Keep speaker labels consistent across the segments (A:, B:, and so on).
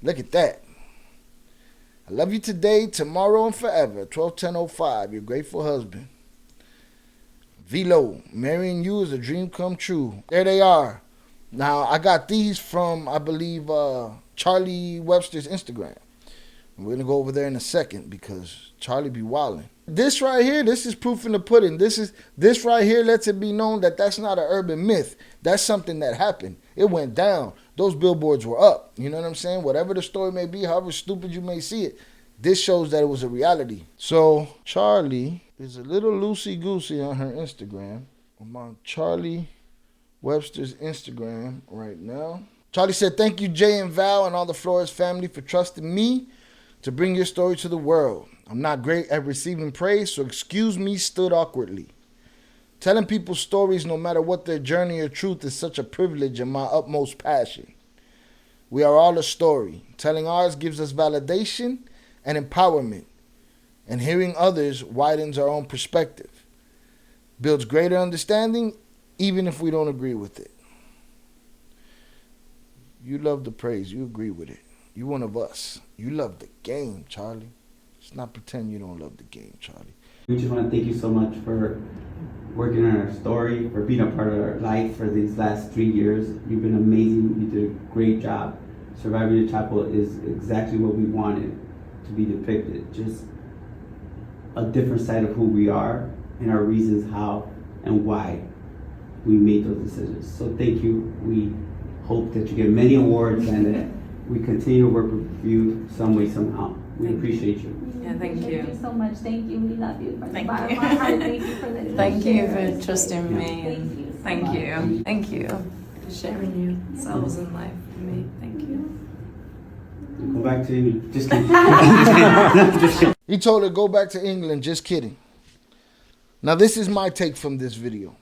A: Look at that. I love you today, tomorrow, and forever. 12-10-05. Your grateful husband. Velo. Marrying you is a dream come true. There they are. Now, I got these from, I believe, Charlie Webster's Instagram. We're going to go over there in a second because Charlie be wilding. This right here, this is proof in the pudding. This right here lets it be known that that's not an urban myth. That's something that happened. It went down. Those billboards were up. You know what I'm saying? Whatever the story may be, however stupid you may see it, this shows that it was a reality. So Charlie is a little loosey-goosey on her Instagram. I'm on Charlie Webster's Instagram right now. Charlie said, thank you, Jay and Val and all the Flores family for trusting me to bring your story to the world. I'm not great at receiving praise, so excuse me, stood awkwardly. Telling people's stories, no matter what their journey or truth, is such a privilege and my utmost passion. We are all a story. Telling ours gives us validation and empowerment, and hearing others widens our own perspective. Builds greater understanding, even if we don't agree with it. You love the praise. You agree with it. You one of us. You love the game, Charlie. Let's not pretend you don't love the game, Charlie.
B: We just want to thank you so much for working on our story, for being a part of our life for these last 3 years. You've been amazing. You did a great job. Surviving El Chapo is exactly what we wanted to be depicted. Just a different side of who we are and our reasons how and why we made those decisions. So thank you. We hope that you get many awards and that we continue to work with you some way, somehow. We appreciate you.
C: Yeah, thank you.
D: Thank you so much. Thank you. We love you. From
C: Thank
D: the bottom
C: you.
D: of our heart, thank you for letting
C: Thank
D: us
C: you
D: share.
C: for trusting me.
D: Thank you.
C: Thank you. Thank you for sharing yourselves in life with me. Thank you.
B: Go back to you. Just kidding.
A: He told her, go back to England. Just kidding. Now, this is my take from this video.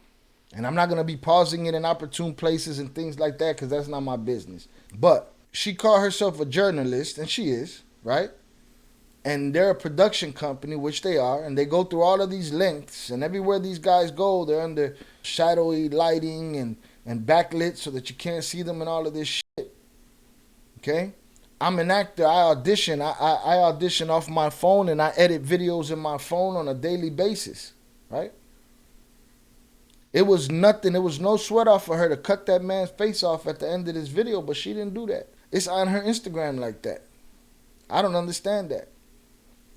A: And I'm not going to be pausing it in opportune places and things like that because that's not my business. But she called herself a journalist, and she is, right? And they're a production company, which they are, and they go through all of these lengths. And everywhere these guys go, they're under shadowy lighting and backlit so that you can't see them and all of this shit. Okay? I'm an actor. I audition. I audition off my phone, and I edit videos in my phone on a daily basis, right? It was nothing. It was no sweat off for her to cut that man's face off at the end of this video, but she didn't do that. It's on her Instagram like that. I don't understand that.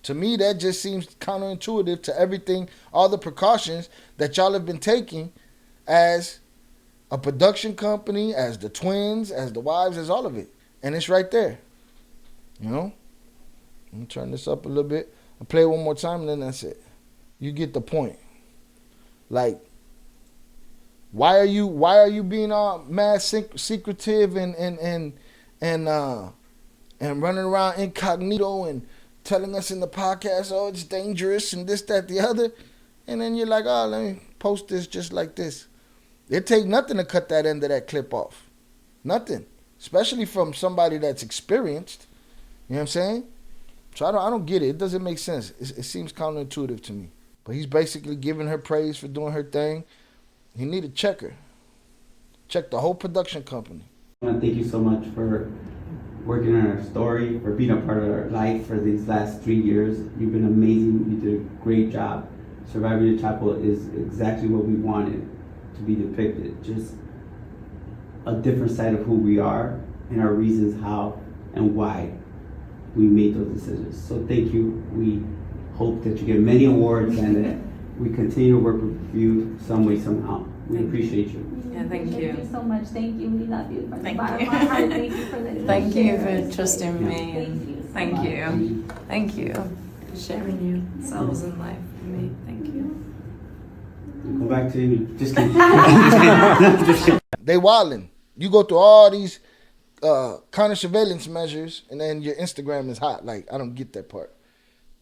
A: To me, that just seems counterintuitive to everything, all the precautions that y'all have been taking as a production company, as the twins, as the wives, as all of it. And it's right there. You know? Let me turn this up a little bit. I'll play it one more time and then that's it. You get the point. Like, why are you being all mad secretive and running around incognito and telling us in the podcast, oh, it's dangerous and this, that, the other. And then you're like, oh, let me post this just like this. It take nothing to cut that end of that clip off. Nothing. Especially from somebody that's experienced. You know what I'm saying? So I don't get it. It doesn't make sense. It seems counterintuitive to me. But he's basically giving her praise for doing her thing. He need to check her. Check the whole production company.
B: I want to thank you so much for working on our story, for being a part of our life for these last 3 years. You've been amazing. You did a great job. Surviving El Chapo is exactly what we wanted to be depicted. Just a different side of who we are and our reasons how and why we made those decisions. So thank you. We hope that you get many awards and that we continue to work with you some way, somehow. We appreciate you.
C: Yeah, thank you.
D: Thank you so much. Thank you. We love you. From
C: Thank
D: the bottom
C: you.
D: of our heart, thank you for letting us
C: Thank you
D: share.
C: for trusting me.
D: Thank you.
C: Thank you. Thank you for sharing yourselves in life with me. Thank you.
B: Go back to you. Just kidding.
A: They wildin'. You go through all these counter surveillance measures, and then your Instagram is hot. Like, I don't get that part.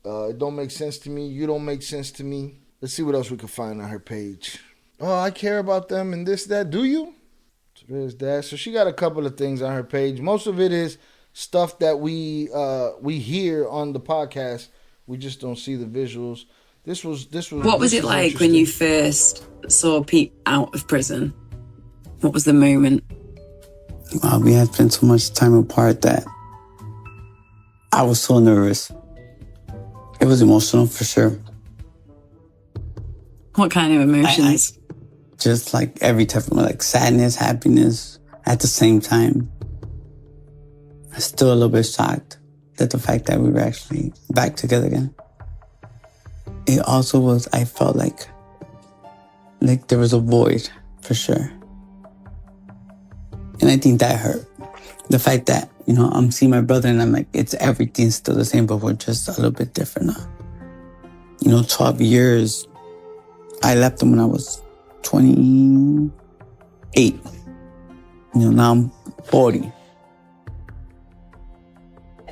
A: It don't make sense to me. You don't make sense to me. Let's see what else we can find on her page. Oh, I care about them and this, that. Do you? So there's that. So she got a couple of things on her page. Most of it is stuff that we hear on the podcast. We just don't see the visuals. This was.
E: What was it like when you first saw Pete out of prison? What was the moment?
F: We had spent so much time apart that
B: I was so nervous. It was emotional for sure.
E: What kind of emotions?
B: Just like every type of like sadness, happiness at the same time. I'm still a little bit shocked at the fact that we were actually back together again. It also was, I felt like there was a void for sure. And I think that hurt. The fact that, you know, I'm seeing my brother and I'm like, it's everything's still the same, but we're just a little bit different now. You know, 12 years, I left him when I was 28. You know, now I'm 40.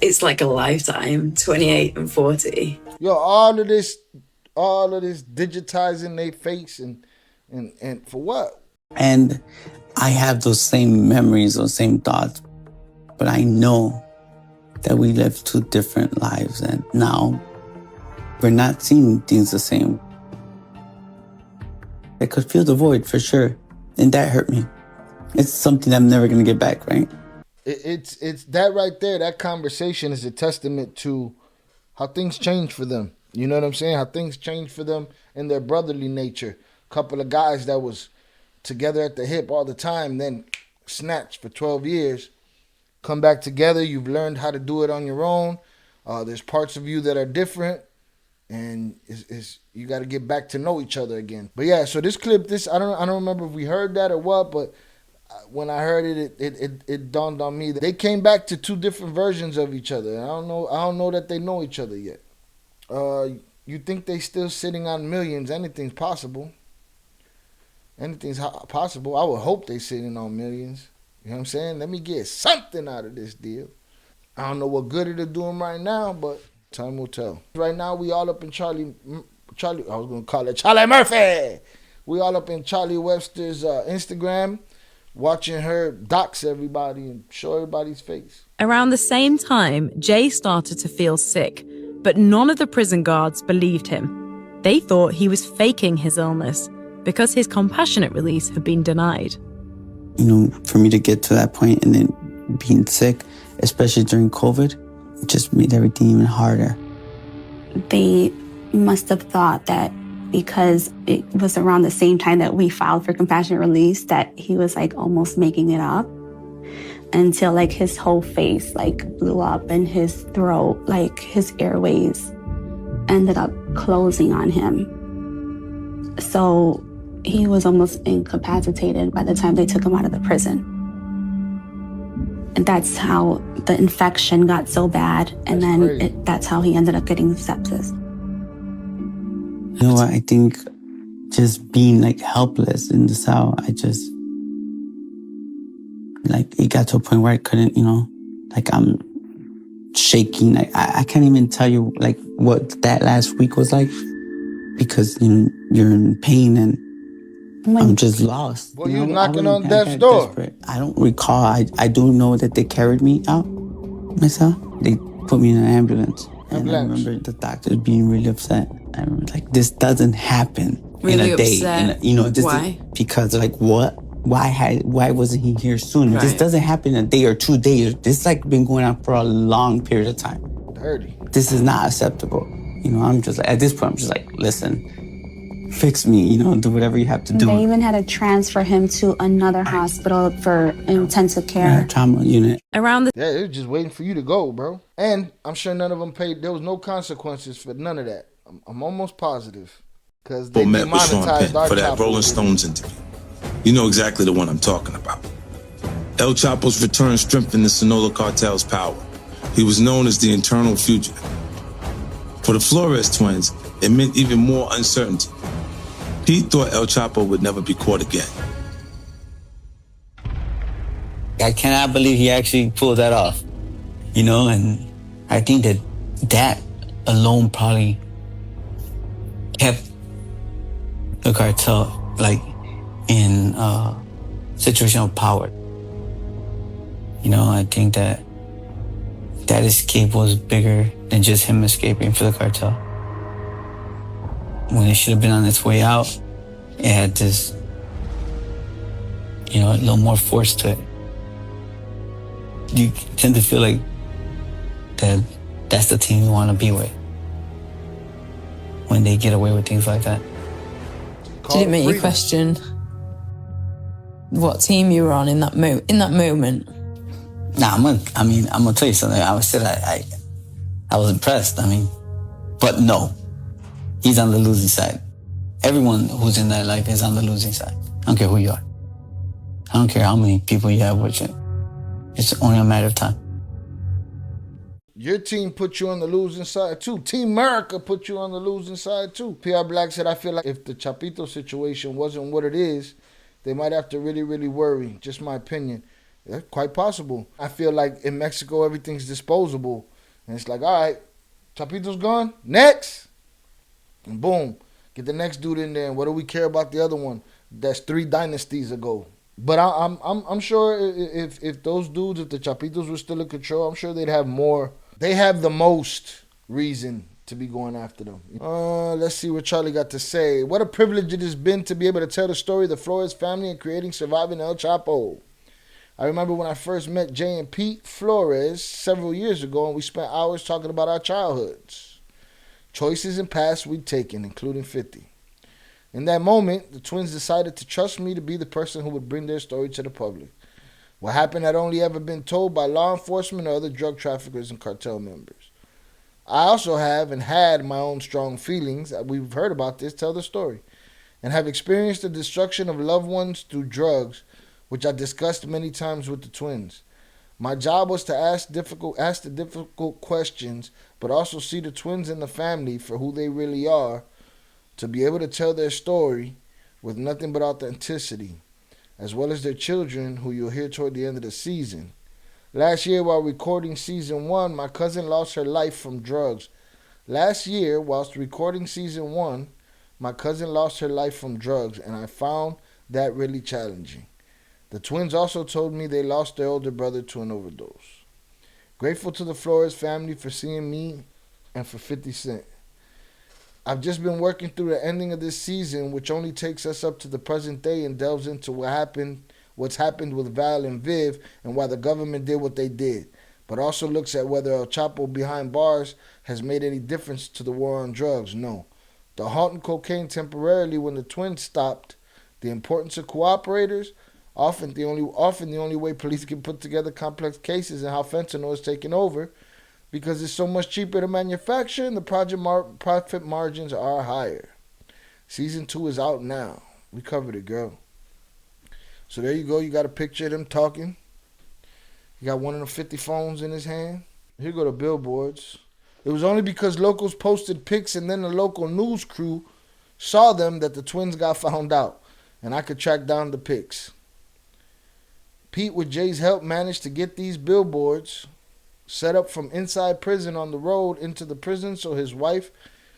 E: It's like a lifetime, 28 and 40.
A: Yo, all of this digitizing their face and for what?
B: And I have those same memories, those same thoughts, but I know that we live two different lives and now we're not seeing things the same. I could feel the void for sure, and that hurt me. It's something I'm never gonna get back, right?
A: It's that right there. That conversation is a testament to how things change for them. You know what I'm saying? How things change for them in their brotherly nature. Couple of guys that was together at the hip all the time, then snatched for 12 years, come back together. You've learned how to do it on your own. There's parts of you that are different, and you got to get back to know each other again. But yeah, so this clip, I don't remember if we heard that or what, but when I heard it dawned on me that they came back to two different versions of each other. I don't know that they know each other yet. You think they still sitting on millions? Anything's possible. Anything's possible. I would hope they sitting on millions. You know what I'm saying? Let me get something out of this deal. I don't know what good it'll do them right now, but time will tell. Right now, we all up in Charlie. I was gonna call it Charlie Murphy. We all up in Charlie Webster's Instagram, watching her dox everybody and show everybody's face.
F: Around the same time, Jay started to feel sick, but none of the prison guards believed him. They thought he was faking his illness because his compassionate release had been denied.
B: You know, for me to get to that point and then being sick, especially during COVID, it just made everything even harder.
G: They must have thought that because it was around the same time that we filed for compassionate release that he was like almost making it up, until like his whole face like blew up and his throat, like his airways ended up closing on him. So he was almost incapacitated by the time they took him out of the prison. And that's how the infection got so bad. And that's how he ended up getting sepsis.
B: You know what? I think just being like helpless in the cell, it got to a point where I couldn't, you know, like I'm shaking. I can't even tell you like what that last week was like because you're in pain and I'm just lost.
A: Well, you knocking on death's door.
B: Desperate. I don't recall. I do know that they carried me out myself. They put me in an ambulance. And I remember the doctors being really upset. I remember like, this doesn't happen
E: really
B: in a day.
E: Upset.
B: Why? Because like what? Why wasn't he here sooner? Right. This doesn't happen in a day or 2 days. This like been going on for a long period of time.
A: Dirty.
B: This is not acceptable. You know, I'm just like, at this point, I'm just like, listen, fix me, you know, do whatever you have to do.
G: They even had to transfer him to another hospital for intensive care.
B: Trauma unit.
F: Around the
A: they were just waiting for you to go, bro. And I'm sure none of them paid. There was no consequences for none of that. I'm almost positive. Because they demonetized our
H: for that Rolling Stones interview. You know exactly the one I'm talking about. El Chapo's return strengthened the Sinaloa Cartel's power. He was known as the Eternal Fugitive. For the Flores twins, it meant even more uncertainty. Pete thought El Chapo would never be caught again.
B: I cannot believe he actually pulled that off. You know, and I think that alone probably kept the cartel, like, in a situation of power. You know, I think that escape was bigger than just him escaping for the cartel. When it should have been on its way out, it had this, you know, a little more force to it. You tend to feel like that
I: that's the team you want to be with when they get away with things like that.
F: Did it make you question what team you were on in that moment?
I: Nah, I'm gonna tell you something. I said I was impressed. But no, he's on the losing side. Everyone who's in that life is on the losing side. I don't care who you are. I don't care how many people you have with you. It's only a matter of time.
A: Your team put you on the losing side too. Team America put you on the losing side too. PR Black said, I feel like if the Chapito situation wasn't what it is, they might have to really, really worry. Just my opinion. Yeah, quite possible. I feel like in Mexico, everything's disposable. And it's like, all right, Chapito's gone. Next. And boom. Get the next dude in there. And what do we care about the other one? That's 3 dynasties ago. But I'm sure if those dudes, if the Chapitos were still in control, I'm sure they'd have more. They have the most reason to be going after them. Let's see what Charlie got to say. What a privilege it has been to be able to tell the story of the Flores family and creating Surviving El Chapo. I remember when I first met Jay and Pete Flores several years ago, and we spent hours talking about our childhoods, choices and paths we'd taken, including 50. In that moment, the twins decided to trust me to be the person who would bring their story to the public. What happened had only ever been told by law enforcement or other drug traffickers and cartel members. I also have and had my own strong feelings, we've heard about this, tell the story, and have experienced the destruction of loved ones through drugs, which I discussed many times with the twins. My job was to ask the difficult questions, but also see the twins and the family for who they really are, to be able to tell their story with nothing but authenticity, as well as their children, who you'll hear toward the end of the season. Last year, while recording season 1, my cousin lost her life from drugs. Last year, whilst recording season 1, my cousin lost her life from drugs, and I found that really challenging. The twins also told me they lost their older brother to an overdose. Grateful to the Flores family for seeing me and for 50 Cent. I've just been working through the ending of this season, which only takes us up to the present day and delves into what's happened with Val and Viv and why the government did what they did, but also looks at whether El Chapo behind bars has made any difference to the war on drugs. No. The halt in cocaine temporarily when the twins stopped, the importance of cooperators, often the only way police can put together complex cases, and how fentanyl is taking over, because it's so much cheaper to manufacture and the profit margins are higher. Season 2 is out now. We covered it, girl. So there you go. You got a picture of them talking. You got one of the 50 phones in his hand. Here go the billboards. It was only because locals posted pics and then the local news crew saw them that the twins got found out, and I could track down the pics. Pete, with Jay's help, managed to get these billboards set up from inside prison on the road into the prison so his wife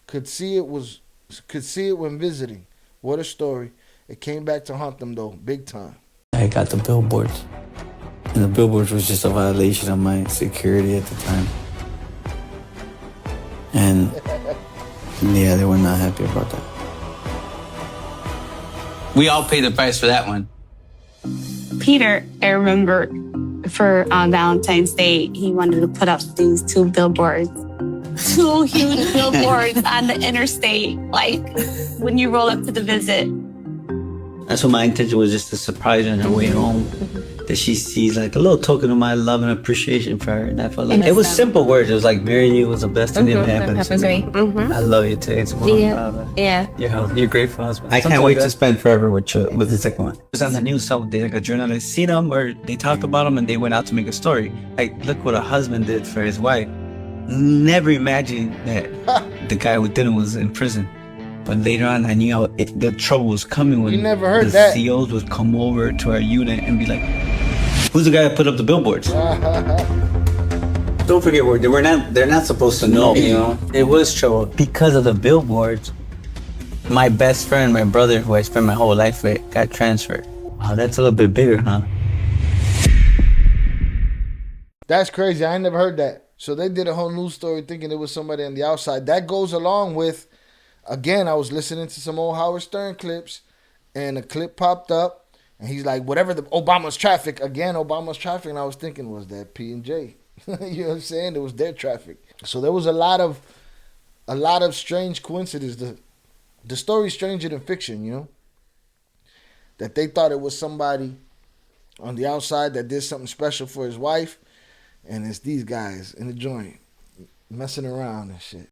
A: could see it when visiting. What a story. It came back to haunt them though, big time.
I: I got the billboards, and the billboards was just a violation of my security at the time. And yeah, they were not happy about that. We all paid the price for that one.
G: Peter, I remember for Valentine's Day, he wanted to put up these 2 billboards. 2 huge billboards on the interstate, like when you roll up to the visit.
I: That's what my intention was, just to surprise her on her way home. That she sees like a little token of my love and appreciation for her. And I felt like it was simple words. It was like, marrying you was the best thing that ever happened to me. I love you too. It's You're great for husband. I can't wait to spend forever with the second one. It was on the news, so like a journalist seen them or they talked about them and they went out to make a story. Like, look what a husband did for his wife. Never imagined that the guy who did it was in prison. But later on, I knew the trouble was coming when the COs would come over to our unit and be like, who's the guy that put up the billboards? Don't forget, they're not supposed to know, you know? It was trouble. Because of the billboards, my best friend, my brother, who I spent my whole life with, got transferred. Wow, that's a little bit bigger, huh?
A: That's crazy. I ain't never heard that. So they did a whole news story thinking it was somebody on the outside. That goes along with, again, I was listening to some old Howard Stern clips, and a clip popped up, and he's like, whatever Obama's traffic, and I was thinking, was that P and J? You know what I'm saying? It was their traffic. So there was a lot of strange coincidences. The story's stranger than fiction, you know? That they thought it was somebody on the outside that did something special for his wife, and it's these guys in the joint messing around and shit.